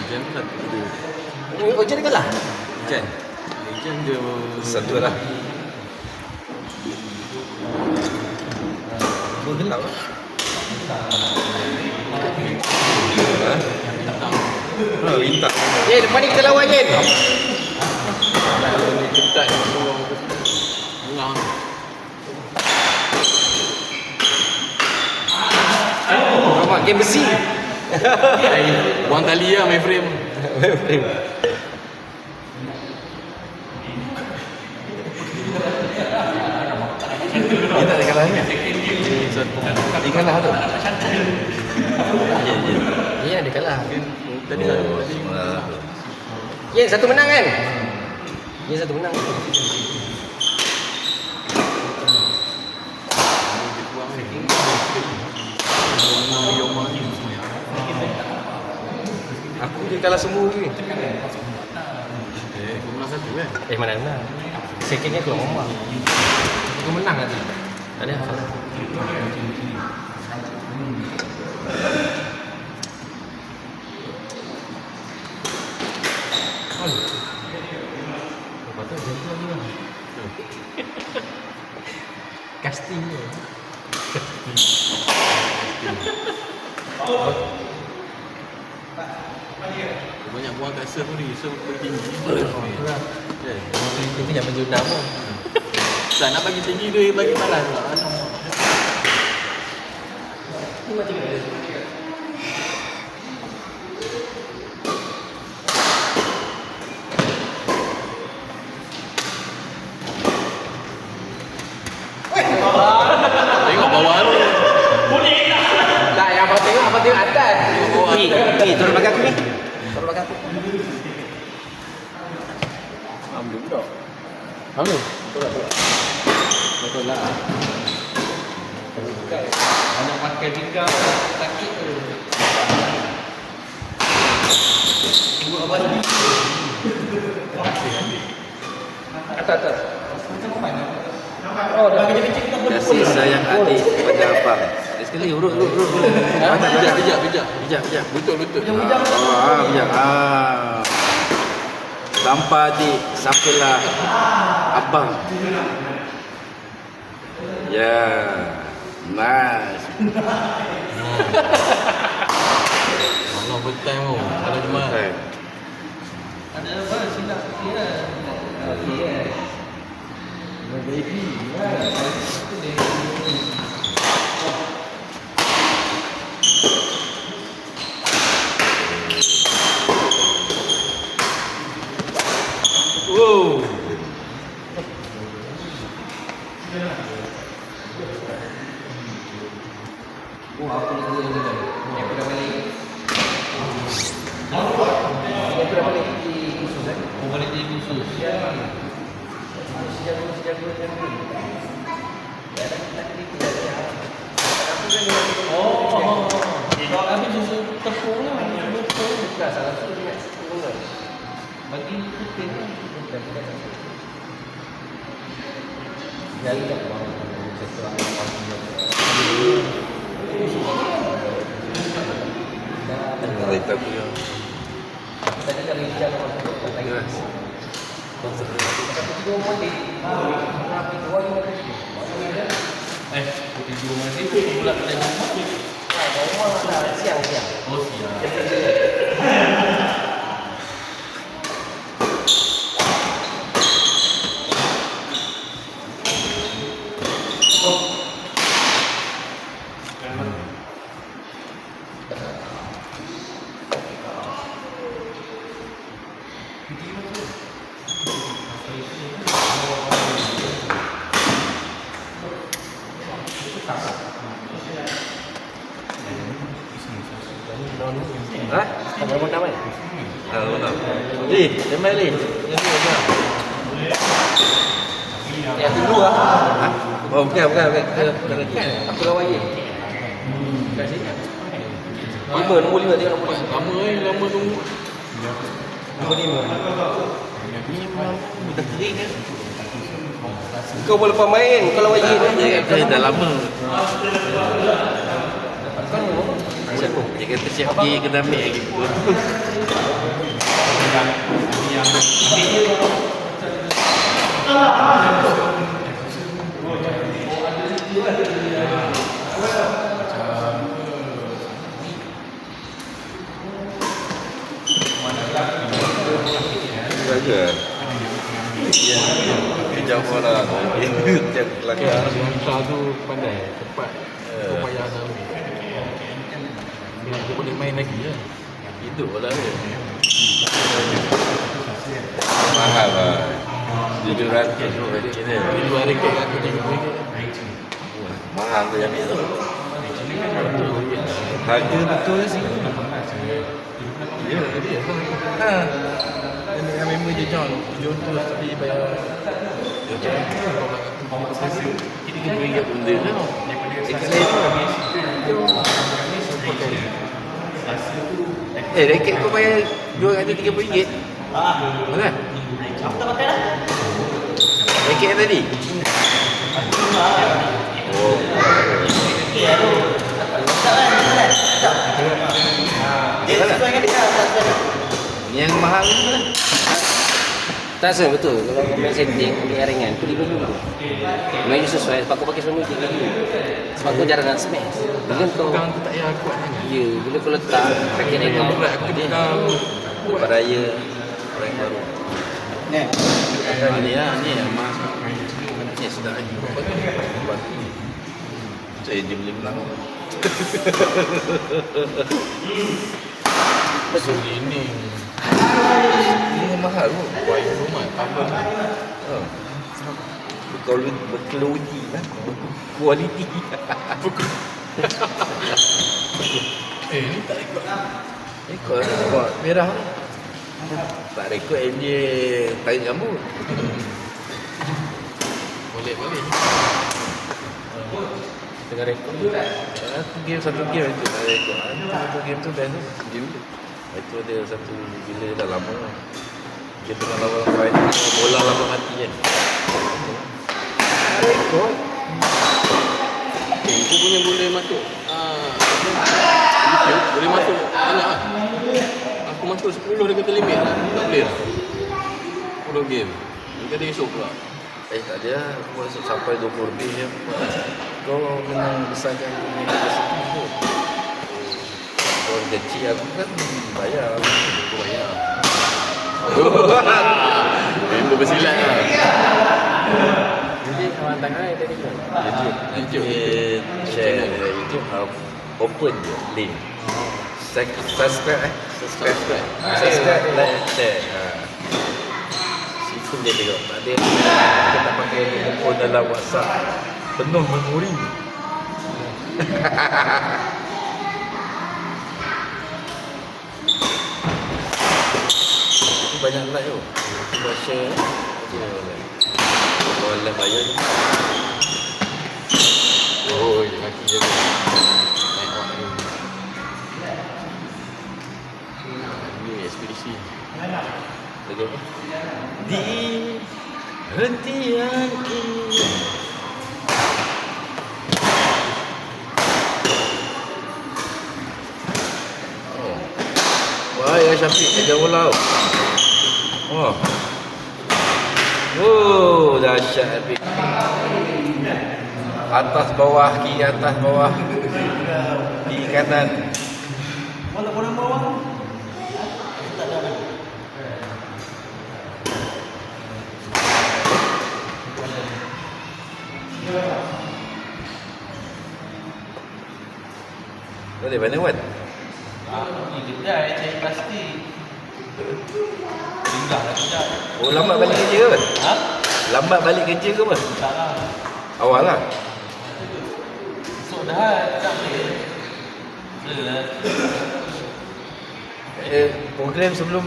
Hujan tu satu dia. Hujan ke lah? Hujan. Hujan dia Satu lah. Bergelap. Bintang. Depan ni kita lawan Yen. ni kentat bunga. Nampak game besi. Buang tali lah main frame. Dia tak ada kalahnya. Dia kalah tu. Ya, dia kalah. Tadi Yen satu menang kan? Yen satu menang. Aku je kalah semua ni. aku menang satu kan. Mana menang? Secondnya keluar rumah. Aku menang tadi. Tak ada hafal. Lepas tu jatuh lagi lah. Casting je. Banyak buang kat serve ni, serve bagi tinggi. Kan? Itu yang menjunam pun. Tak nak bagi tinggi dia bagi malas. Ni macam mana? Tengok bawah tu. Tak, yang abang tengok atas. Ni, turun belakang aku ni. Turun belakang aku. Ambil budak. Ambil. Betul lah. Banyak pakai pinggang sakit tu. Buat apa lagi? Atas. Oh, dah kecil-kecil kita boleh. Kasih sayang adik pada abang. Sekali urut. Bijak. Betul. Bijak. Tanpa adik, siapalah abang. Ya. Nice. Allah bertime tu. Kalau cuma Ada apa silap dia? Okey. Baby. wow. Oh, apa ni dia ni? Yang dah balik. Yang dah balik di khusus kan? Oh, balik di khusus. Sejak. Oh. Habis susu tepung lah. Bukan salah satu dia nak tepung kan. Bagi putih kan. Jadi tak mau sesuatu Kita punya. tadi kami bincang dengan lagi. Dua model. Tapi dua ni Putih dua masih tu pula pada rumah. rumah dah siang. Oh, siap. Hah? Kamera pun damai. Betul. Li, demai li. Yang dulu lah. Hah? Oh, bukan. Bukan lagi. Aku lawan ye. Kat sini. Nombor 5 tengok nombor 5. Lama tunggu. Nombor 5. Dah kering kan? Kau boleh lepas main kau lawan ye. Dah lama. Kau Dia kata siap pergi ke Damik lagi. Saja. Kejap orang. Tiap kelakar. Yang hantar tu pandai, cepat, payah nak ambil. Dia boleh main lagi lah. Hidup lah dia. Mahal lah. 700 tu kira. Dia 2 ringgit aku RM30. Mahal tu yang itu. Harga betul sih. Ya, dia kan. Ha. Dan dengan member je John tu sekali bayar. Kita kena beri kat benda kan. Raket kau bayar RM230. Mana? Raket yang tadi? Oh. Yang mahal ni mana? Tak rasa betul. Kalau ambil setting, ambil yang ringan, tu 5 dulu. Memang dia sesuai, sebab aku pakai semua 3 dulu. Sebab aku jarang nak smash. Bila kau, Pegang tu tak payah kuat sangat. ya, bila kau letak, pakai ringan, Berat aku pegang. Lepas raya orang baru. Ni lah, ni yang mas. Ni sedap lagi. Saya dia boleh menang. Betul ini. Ini yang mahal tu. Wayang rumah, apa ni? Oh. Berkualiti kan? Kualiti. Ni tak ikut. Ikut buat merah ni. Tak rekod LJ tarik rambut. Boleh. Tengah rekod tu. Satu game itu tak rekod. Satu game tu best tu. Game tu. Itu dia satu bila dah lama. Dia tengah lawan fight bola lama mati kan. Rekod. Itu punya boleh masuk. YouTube boleh masuk banyak lah. Aku masuk 10 dia kata limit lah. Tak boleh lah. 10 game. Dia kata esok pula. Tak ada lah. Aku masuk sampai 20 lebih je. Kau kena besarkan punya kapasiti tu. Kalau kecil aku kan bayar. Aku bayar. Member bersilat lah. jadi awak tangan tadi tu. YouTube share YouTube open je link. Subscribe Subscribe like share. Situ dia tengok. Tak ada kita tak pakai handphone dalam WhatsApp. Penuh memori. Itu banyak like tu. Cuba share kalau like bayar je. Oh, dia kaki je tu. Naik awak ni. Ni ekspedisi. Lagi apa? Di hentian ini. Oh. Wah, ya Syafiq kerja bola. Wah. Oh, dahsyat Syafiq. Atas bawah, kiri atas bawah. Kiri kanan. Boleh mana Wan? Ni kedai cari plastik. Tinggal lah kedai. Oh, lambat balik kerja ke? Ha? Lambat balik kerja ke apa? Tak lah. Awal lah. Esok dah tak boleh. Boleh. Program sebelum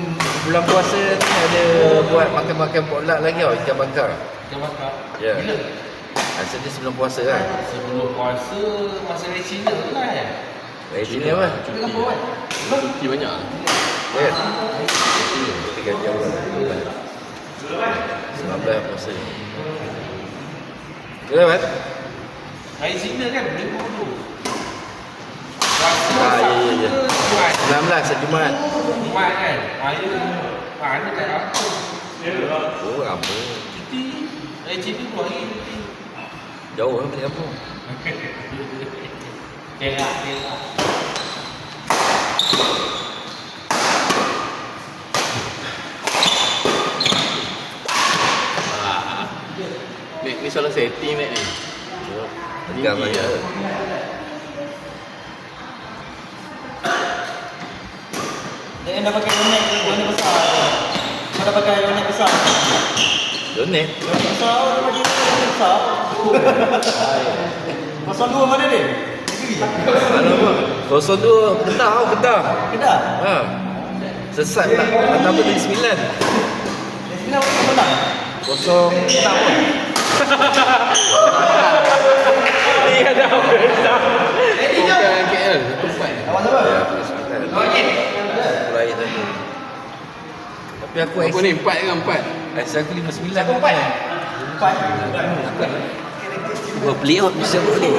bulan puasa ni ada buat makan-makan potluck lagi tau, ikan bakar. Ikan bakar. Ya. Bila? Rasanya sebelum puasa kan? Sebelum puasa masa dari Cina tu lah ya. Dari sini apa? Kita kan buat. Cuti banyak lah. Ya. Kita gaji awal. 19 puasa ni. Betul kan? Hari Cina kan minggu tu. Ah, ya. Jumaat. 19 Jumaat. Jumaat kan. Hari Mana tak apa. Oh, apa? Cuti. Cuti keluar lagi cuti. Jauh kan balik kampung. Kerak. Ni salah setting ni. Tegang saja. Dia dah pakai donate besar. Kau dah pakai donate besar. Donate. Donate besar, dia bagi donate besar. Kosong 2 mana dia? Mana apa? 02 Kedah tau, Kedah. Kedah. Ha. Sesat tak? Tambah dari 9. Dia sini apa menang? 06 pun. Bukan KL, tempat. Awak siapa? Ya, aku 9. Lain tadi. Tapi aku Apa ni? 4 ke 4? IC aku 59. Siapa 4? 4. Gua playout bisa boleh.